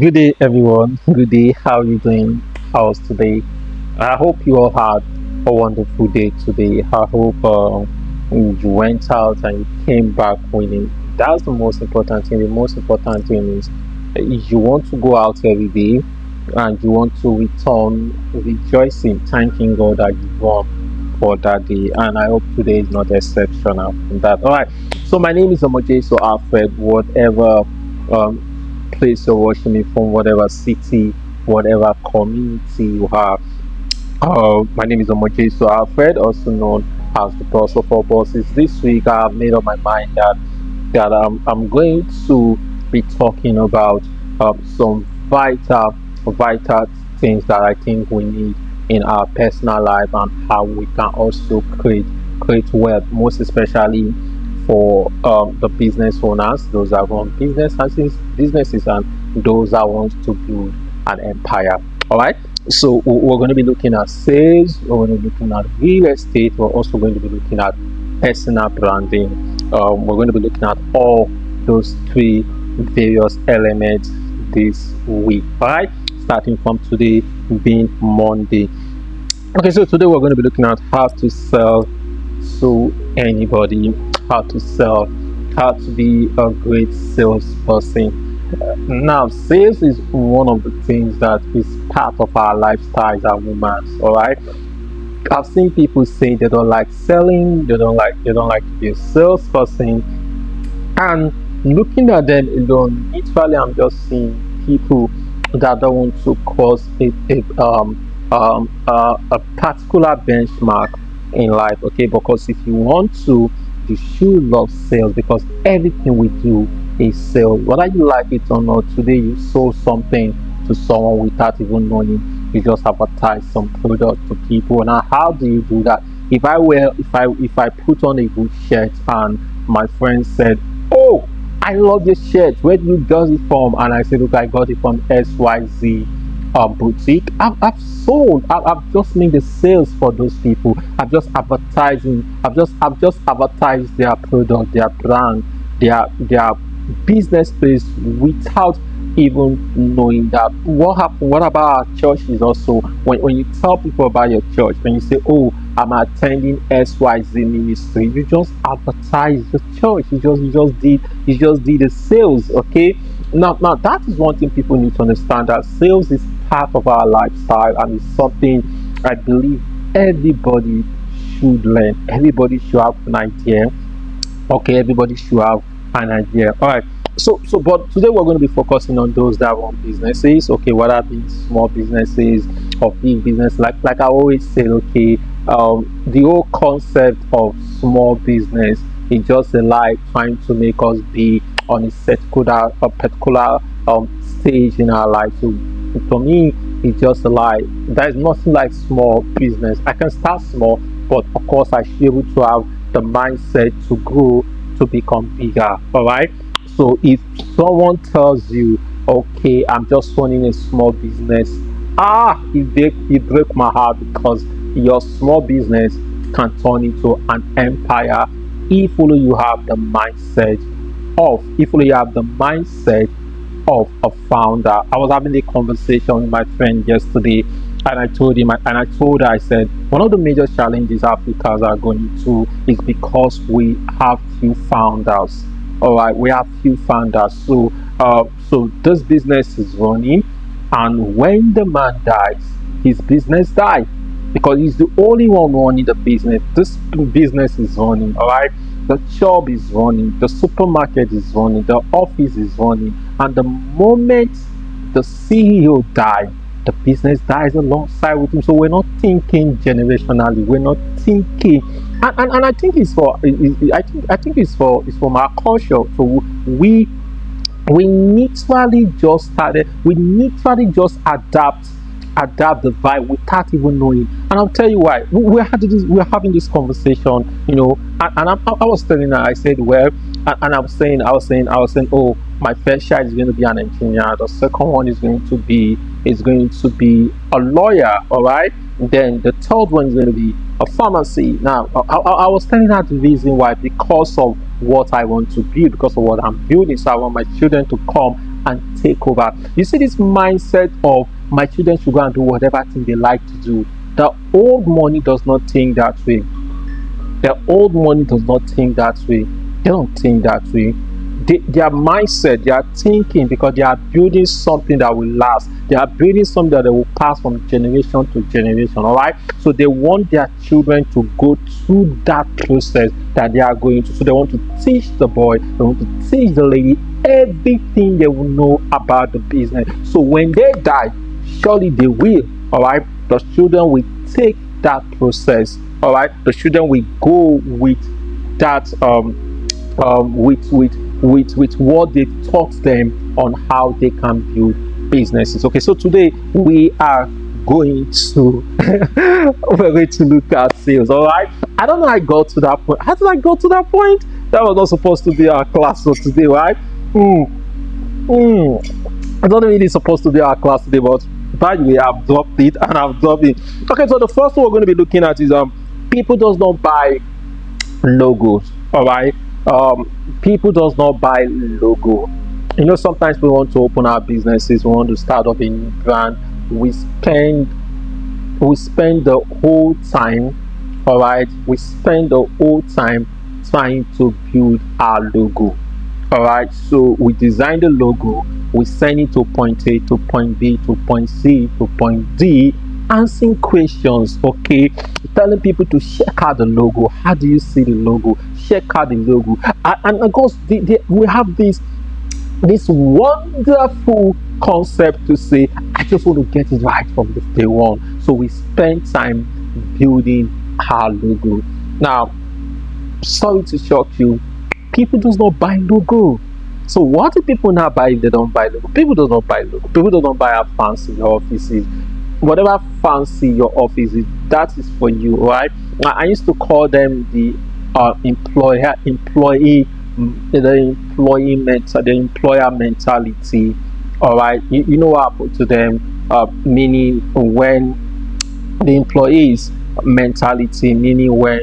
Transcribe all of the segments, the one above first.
Good day, everyone. Good day. How are you doing? How's today? I hope you all had a wonderful day today. I hope you went out and you came back winning. That's the most important thing. The most important thing is you want to go out every day and you want to return rejoicing, thanking God that you won for that day. And I hope today is not exceptional from that. All right. So my name is Omoje. So Alfred, whatever place you're watching me from, whatever city, whatever community you have. My name is Omoje So Alfred, also known as the boss of all bosses. This week, I have made up my mind that I'm going to be talking about some vital things that I think we need in our personal life and how we can also create wealth, most especially for the business owners, those that run businesses, and those that want to build an empire. All right. So we're going to be looking at sales. We're going to be looking at real estate. We're also going to be looking at personal branding. We're going to be looking at all those three various elements this week. All right. Starting from today being Monday. Okay, so today we're going to be looking at how to sell to anybody, how to sell, how to be a great salesperson. Now, sales is one of the things that is part of our lifestyles as humans. All right, I've seen people say they don't like selling, they don't like to be a salesperson, and looking at them alone, literally, I'm just seeing people that don't want to cross a particular benchmark in life. Okay, because if you want to, you should love sales because everything we do is sales. Whether you like it or not, today you sold something to someone without even knowing. You just advertise some product to people. Now, how do you do that? If I put on a good shirt and my friend said, "Oh, I love this shirt. Where did you get it from?" And I said, "Look, I got it from XYZ boutique." I've sold. I've just made the sales for those people. I've just advertised their product, their brand, their business place without even knowing that. What happened? What about our church is also when you tell people about your church, when you say, "Oh, I'm attending XYZ ministry," you just advertise the church. You just did the sales. Okay. Now that is one thing people need to understand, that sales is part of our lifestyle and it's something I believe everybody should learn. Everybody should have an idea. Okay, everybody should have an idea. All right. But today we're going to be focusing on those that run businesses. Okay, whether being small businesses or big business. Like I always say, okay, the whole concept of small business is just a lie trying to make us be on a particular stage in our life. So for me, it's just a lie. There's nothing like small business. I can start small, but of course I should be able to have the mindset to grow to become bigger. All right. So if someone tells you, "Okay, I'm just running a small business," it break my heart because your small business can turn into an empire if only you have the mindset of a founder. I was having a conversation with my friend yesterday, and I told her, I said, one of the major challenges Africans are going through is because we have few founders. All right, we have few founders. So this business is running, and when the man dies, his business dies because he's the only one running the business. This business is running. All right, the job is running, the supermarket is running, the office is running, and the moment the CEO dies, the business dies alongside with him. So we're not thinking generationally. We're not thinking, and I think it's for I think it's from our culture. So we literally just started. We literally just adapt the vibe without even knowing. And I'll tell you why. We're having this conversation, and I was telling her, I said, well, and I was saying, oh, my first child is going to be an engineer. The second one is going to be a lawyer. All right. Then the third one is going to be a pharmacy. Now, I was telling her the reason why, because of what I want to build, because of what I'm building. So I want my children to come and take over. You see this mindset of my children should go and do whatever thing they like to do. The old money does not think that way. The old money does not think that way. They don't think that way. Their mindset, they are thinking because they are building something that will last. They are building something that they will pass from generation to generation. All right. So they want their children to go through that process that they are going to. So they want to teach the boy, they want to teach the lady everything they will know about the business. So when they die, surely they will. All right. The children will take that process. All right. The children will go with that with what they taught them on how they can build businesses. Okay, so today we are going to we're going to look at sales. All right, I don't know how I got to that point. How did I go to that point? That was not supposed to be our class for today, right? Hmm. It's not really supposed to be our class today, but by the way, I've dropped it and I've dropped it. Okay, so the first one we're going to be looking at is people does not buy logos. All right, people does not buy logo. You know, sometimes we want to open our businesses, we want to start up a new brand. We spend the whole time, all right, we spend the whole time trying to build our logo. All right, so we design the logo, we send it to point A, to point B, to point C, to point D, answering questions. Okay, telling people to check out the logo. How do you see the logo? Check out the logo. And of course, we have this wonderful concept to say, I just want to get it right from the day one. So we spend time building our logo. Now, sorry to shock you, people does not buy logo. So what do people now buy if they don't buy logo? People do not buy logo. People do not buy a fancy offices. Whatever fancy your office is, that is for you, right? I used to call them the the employer mentality. All right, you know what happened to them? Meaning when the employees mentality, meaning when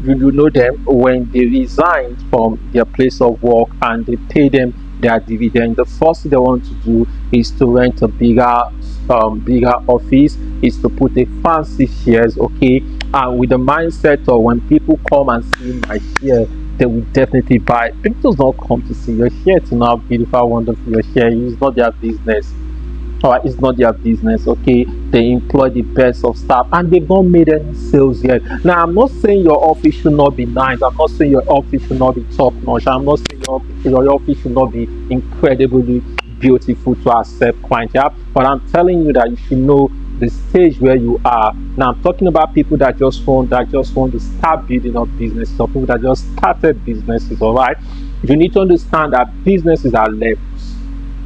you know them when they resign from their place of work and they pay them their dividend. The first thing they want to do is to rent a bigger office, is to put a fancy shares. Okay, and with the mindset of when people come and see my share, they will definitely buy. People does not come to see your share to know how beautiful, wonderful your share is. It's not their business. Or it's not their business. Okay, they employ the best of staff and they've not made any sales yet. Now, I'm not saying your office should not be nice, I'm not saying your office should not be top notch, I'm not saying your office should not be incredibly beautiful to accept clients. Yeah, but I'm telling you that you should know the stage where you are. Now, I'm talking about people that just want to start building up businesses, or people that just started businesses. All right, you need to understand that businesses are levels.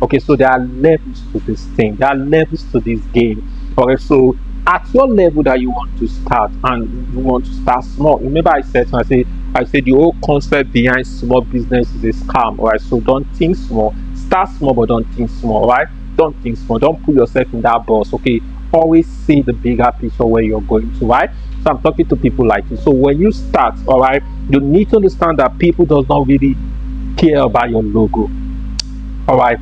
Okay, so there are levels to this thing, there are levels to this game. Okay, so at your level that you want to start, and you want to start small. Remember, I said the whole concept behind small business is a scam. All right, so don't think small, start small, but don't think small. All right, don't think small, don't put yourself in that box. Okay, always see the bigger picture where you're going to. Right, so I'm talking to people like you. So when you start, all right, you need to understand that people does not really care about your logo. All right,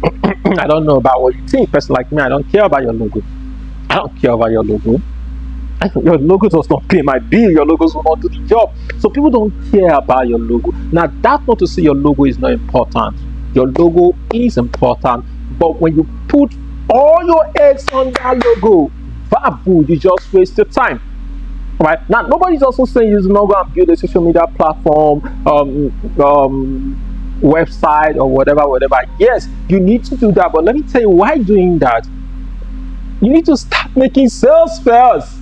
I don't know about what you think. Person like me, I don't care about your logo. I don't care about your logo. Your logo does not pay my bill. Your logos will not do the job. So people don't care about your logo. Now, that's not to say your logo is not important. Your logo is important. But when you put all your eggs on that logo, babu, you just waste your time. Right now, nobody's also saying you're not going to build a social media platform, website or whatever. Yes, you need to do that, but let me tell you why doing that. You need to start making sales first.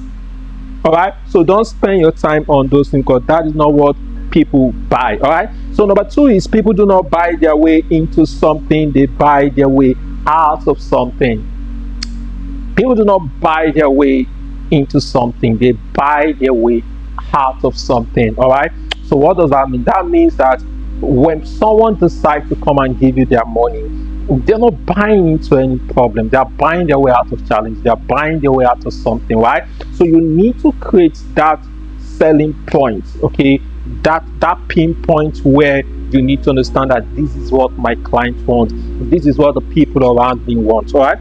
All right, so don't spend your time on those things, because that is not what people buy. All right, so number two is people do not buy their way into something, they buy their way out of something. People do not buy their way into something, they buy their way out of something. All right, so what does that mean? That means that when someone decides to come and give you their money, they're not buying into any problem, they're buying their way out of challenge, they're buying their way out of something. Right, so you need to create that selling point. Okay, that pinpoint where you need to understand that this is what my client wants, this is what the people around me want. All right.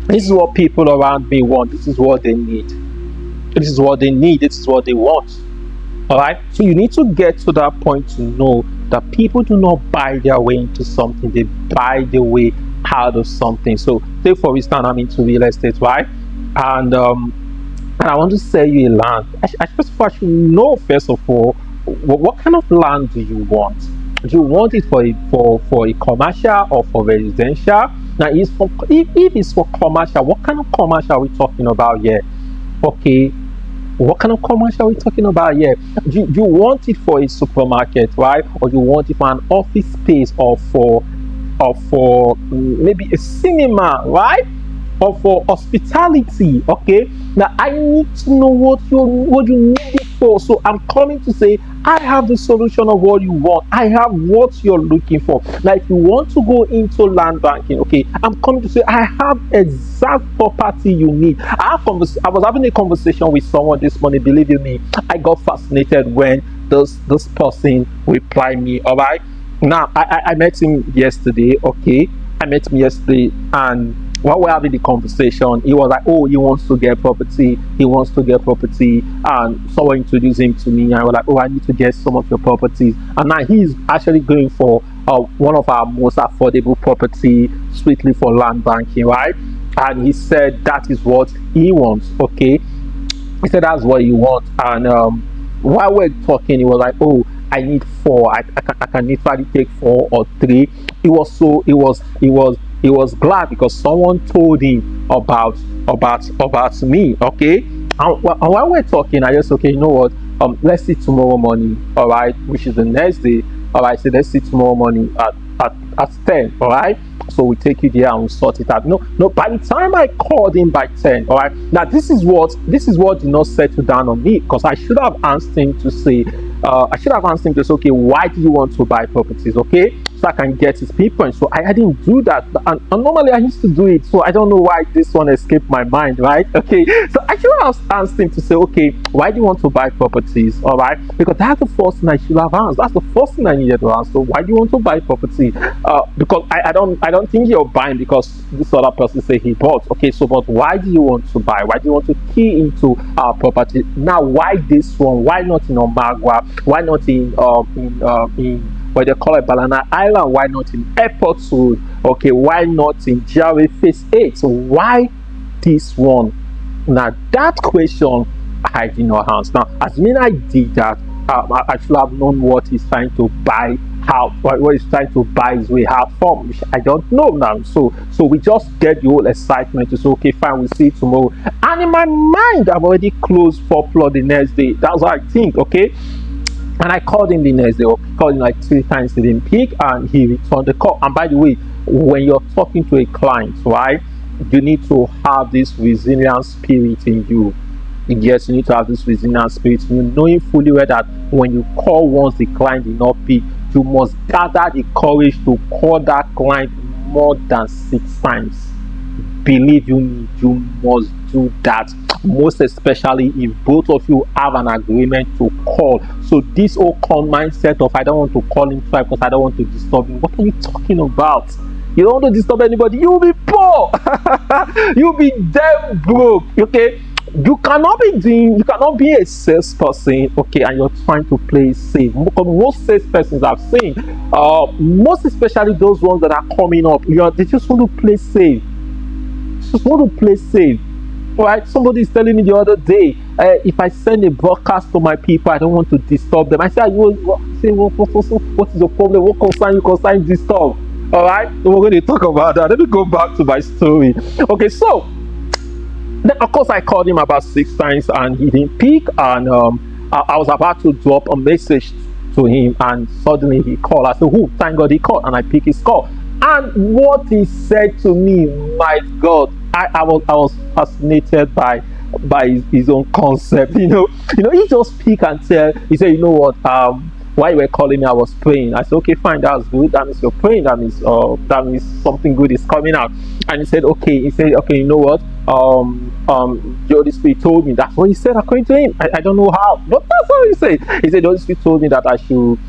This is what people around me want, this is what they need, this is what they need, this is what they want. All right. So you need to get to that point to know that people do not buy their way into something, they buy their way out of something. So say for instance, I'm into real estate, right? And I want to sell you a land. First of all, I should know first of all what kind of land do you want? Do you want it for a commercial or for residential? Now, if it's for commercial, what kind of commercial are we talking about here? Okay, what kind of commercial are we talking about here? Do you want it for a supermarket, right? Or do you want it for an office space, or for maybe a cinema, right? Or for hospitality? Okay. Now I need to know what you need it for. So I'm coming to say I have the solution of what you want. I have what you're looking for. Now, if you want to go into land banking, okay, I'm coming to say I have exact property you need. I was having a conversation with someone this morning. Believe you me, I got fascinated when this person replied me. All right. Now I met him yesterday. Okay, I met him yesterday, and while we're having the conversation, he was like, "Oh, he wants to get property. He wants to get property." And someone introduced him to me, and I was like, "Oh, I need to get some of your properties." And now he's actually going for one of our most affordable property, strictly for land banking, right? And he said that is what he wants. Okay, he said that's what he wants. And while we're talking, he was like, "Oh, I need four. I can literally take four or three." He was glad because someone told him about me. Okay, and while we're talking, I just, okay, you know what? Let's see tomorrow morning. All right, which is the next day. All right, so let's see tomorrow morning at 10. All right. So we take you there and we sort it out. No, no. By the time I called him by 10, all right. Now this is what did not settle down on me, because I should have asked him to say, okay, why do you want to buy properties? Okay, so I can get his pinpoint. So I didn't do that, and normally I used to do it. So I don't know why this one escaped my mind, right? Okay, so I should have asked him to say, okay, why do you want to buy properties? All right, because that's the first thing I should have asked. That's the first thing I needed to ask. So why do you want to buy property? Because I don't think you're buying because this other person say he bought. Okay, so but why do you want to buy? Why do you want to key into our property? Now, why this one? Why not in Omagua? Why not in what they call it, Banana Island? Why not in Airport Road? Okay, why not in Jare Phase 8? So why this one? Now that question I did not answer. Now, as mean I did that, I should have known what he's trying to buy, how what he's trying to buy his way out from, which I don't know now. So we just get the whole excitement to say, okay, fine, we'll see you tomorrow. And in my mind, I've already closed for plot the next day. That's what I think. Okay. And I called him the next day, called him like 3 times, he didn't pick, and he returned the call. And by the way, when you're talking to a client, right, you need to have this resilient spirit in you. Yes, you need to have this resilient spirit. You knowing fully well that when you call once the client did not pick, you must gather the courage to call that client more than 6 times. Believe you, you must do that, most especially if both of you have an agreement to call. So this whole call mindset of I don't want to call him twice because I don't want to disturb him, what are you talking about? You don't want to disturb anybody, you'll be poor. You'll be damn broke. Okay, you cannot be a salesperson, okay, and you're trying to play safe. Because most salespersons I've seen, most especially those ones that are coming up, they just want to play safe. Just want to play safe. Right? Somebody is telling me the other day, if I send a broadcast to my people, I don't want to disturb them. I say, what is your problem? What concern you concern disturb? All right, so we're going to talk about that. Let me go back to my story. Okay, so then of course I called him about 6 times and he didn't pick, and I was about to drop a message to him, and suddenly he called. I said, "Who? Thank God he called," and I picked his call. And what he said to me, my God, I was fascinated by his own concept. He just speak and tell. He said, "You know what? While you were calling me, I was praying." I said, "Okay, fine, that's good. That means you're praying. That means something good is coming out." And he said, "Okay." He said, "Okay, you know what? the Holy Spirit told me. That's what he said according to him. I don't know how, but that's what he said. He said the Holy Spirit told me that I should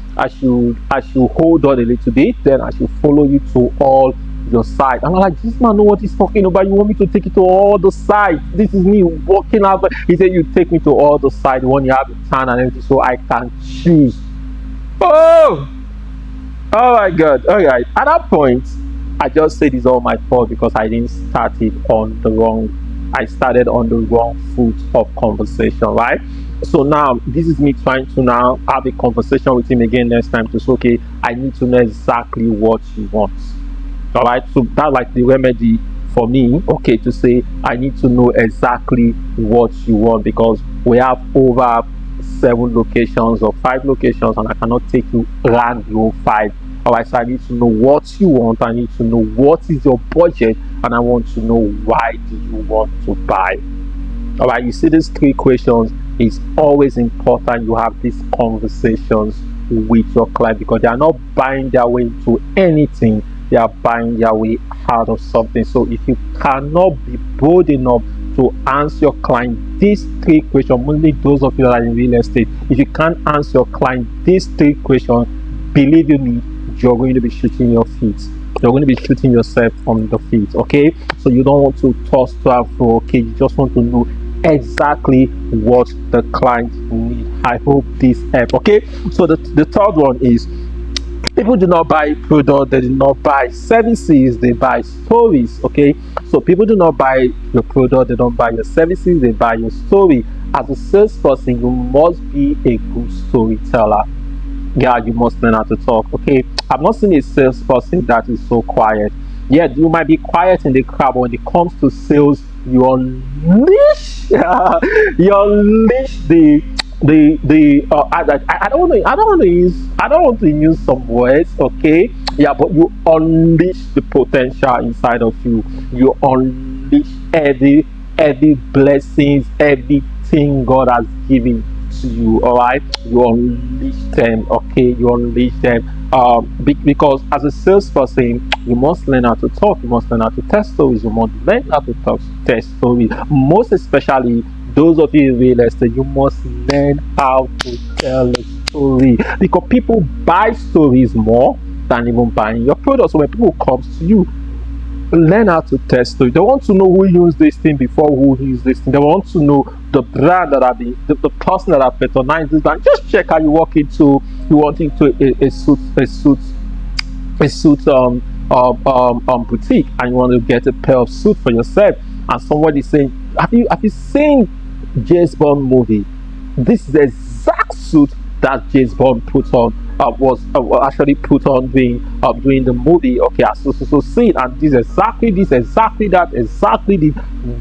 hold on a little bit, then I should follow you to all your side. And I'm like, this man know what he's talking about. You want me to take you to all the sides? This is me walking out. He said you take me to all the sides when you have the time and everything, so I can choose. Oh, oh my God. All right. At that point, I just said it's all my fault because I didn't start it on the wrong. I started on the wrong foot of conversation, right? So now this is me trying to now have a conversation with him again next time to say, okay, I need to know exactly what he wants. All right, so that's like the remedy for me, okay, to say I need to know exactly what you want because we have over 7 locations or 5 locations, and I cannot take you around your 5. All right, so I need to know what you want, I need to know what is your budget, and I want to know why do you want to buy. All right, you see these 3 questions. It's always important you have these conversations with your client because they are not buying their way into anything, they are buying their way out of something. So if you cannot be bold enough to answer your client these 3 questions, only those of you that are in real estate, if you can't answer your client these 3 questions, believe you me, you're going to be shooting your feet. You're going to be shooting yourself on the feet, okay? So you don't want to toss to and fro, okay? You just want to know exactly what the client needs. I hope this helps, okay? So the third one is people do not buy product, they do not buy services, they buy stories, okay? So people do not buy your product, they don't buy your services, they buy your story. As a salesperson, you must be a good storyteller. Yeah, you must learn how to talk, okay? I've not seen a salesperson that is so quiet. Yeah, you might be quiet in the crowd, but when it comes to sales, you unleash you unleash I don't want to use some words, okay? Yeah, but you unleash the potential inside of you. You unleash every blessings, everything God has given to you. All right, you unleash them, okay? You unleash them because as a salesperson you must learn how to talk, you must learn how to tell stories, you must learn how to talk, tell stories. Most especially those of you in real estate, you must learn how to tell a story because people buy stories more than even buying your product. So when people comes to you, learn how to test story. They want to know who used this thing before who used this thing. They want to know the brand that the person that have patronized this brand. Just check how you walk into a suit boutique and you want to get a pair of suit for yourself, and somebody saying, have you seen James Bond movie? This is the exact suit that James Bond put on, was actually put on doing the movie. Okay, so see it, and this exactly that exactly the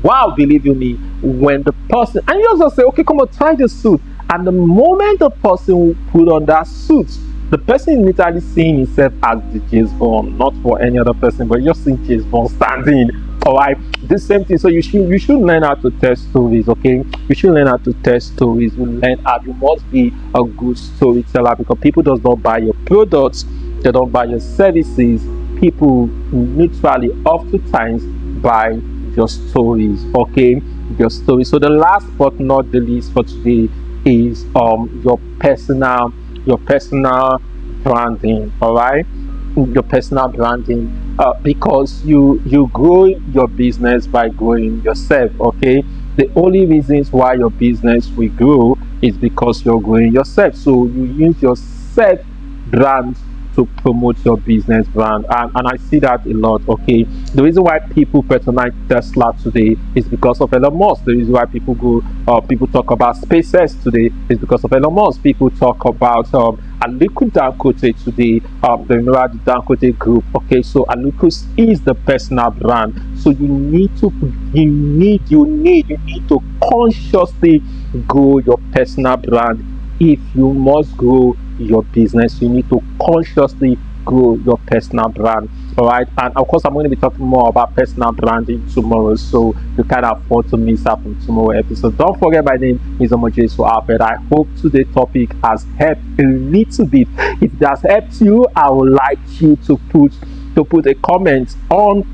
wow. Believe you me, when the person and you also say, okay, come on, try the suit, and the moment the person put on that suit, the person is literally seeing himself as the James Bond, not for any other person, but you're seeing James Bond standing. All right, the same thing. So you should learn how to tell stories, okay? You should learn how to tell stories. You must be a good storyteller because people does not buy your products, they don't buy your services. People literally oftentimes buy your stories, okay? Your story. So the last but not the least for today is your personal branding. All right, your personal branding, because you grow your business by growing yourself, okay? The only reasons why your business will grow is because you're growing yourself, so you use your self brand to promote your business brand, and I see that a lot, okay? The reason why people patronize Tesla today is because of Elon Musk. The reason why people talk about SpaceX today is because of Elon Musk. People talk about Aliko Dangote today, the remember the Dangote group, okay? So Aliko is the personal brand, so you need to consciously grow your personal brand. If you must grow your business, you need to consciously grow your personal brand. All right, and of course I'm going to be talking more about personal branding tomorrow, so you can't afford to miss out on tomorrow episode. Don't forget, my name is Omoje So Alfred. I hope today's topic has helped a little bit. If it has helped you, I would like you to put a comment on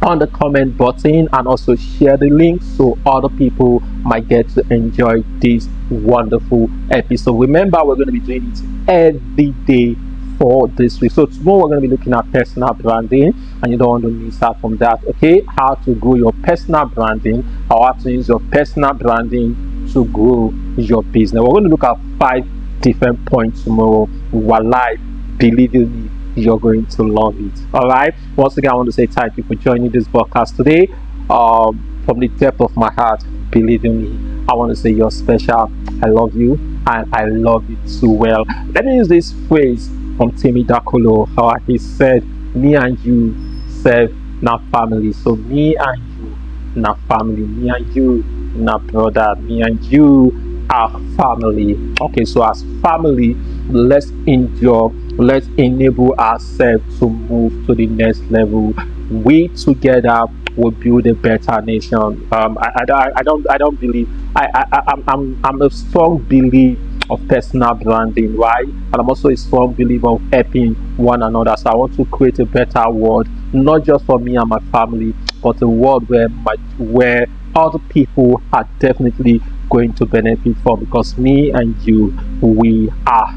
on the comment button, and also share the link so other people might get to enjoy this wonderful episode. Remember, we're going to be doing it every day for this week. So tomorrow we're going to be looking at personal branding, and you don't want to miss out from that. Okay, how to grow your personal branding, how to use your personal branding to grow your business. We're going to look at 5 different points tomorrow. Wallahi, believe me, you're going to love it. All right, once again I want to say thank you for joining this podcast today. From the depth of my heart, believe in me, I want to say you're special. I love you, and I love you too. Well, let me use this phrase from Timmy Dakolo. How he said, me and you serve now family. So me and you now family, me and you now brother, me and you are family. Okay, so as family, let's endure, let's enable ourselves to move to the next level. We together will build a better nation. I don't believe, I'm a strong believer of personal branding, right? And I'm also a strong believer of helping one another. So I want to create a better world, not just for me and my family, but a world where other people are definitely going to benefit from, because me and you, we are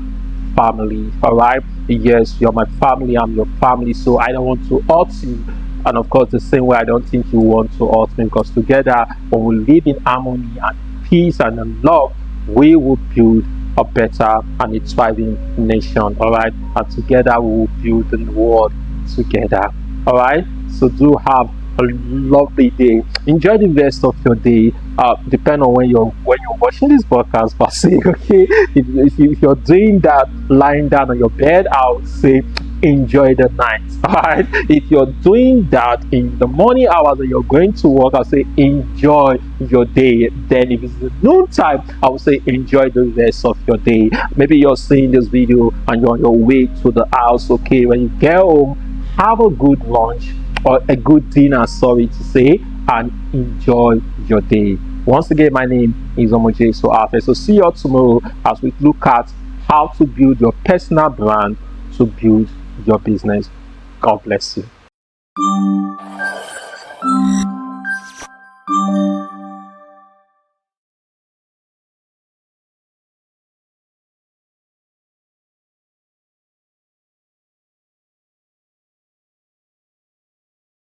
family. All right, yes, you're my family, I'm your family, so I don't want to hurt you. And of course, the same way, I don't think you want to hurt me, because together, when we live in harmony and peace and in love, we will build a better and a thriving nation. All right, and together we will build the world together. All right, so do have a lovely day. Enjoy the rest of your day. Depend on when you're watching this podcast, per se. Okay, if you're doing that lying down on your bed, I would say enjoy the night. All right, if you're doing that in the morning hours and you're going to work, I'll say enjoy your day. Then if it's the noon time, I would say enjoy the rest of your day. Maybe you're seeing this video and you're on your way to the house. Okay, when you get home, have a good lunch or a good dinner, sorry to say, and enjoy your day. Once again, my name is Omoje Soafe. So see you all tomorrow as we look at how to build your personal brand to build your business. God bless you.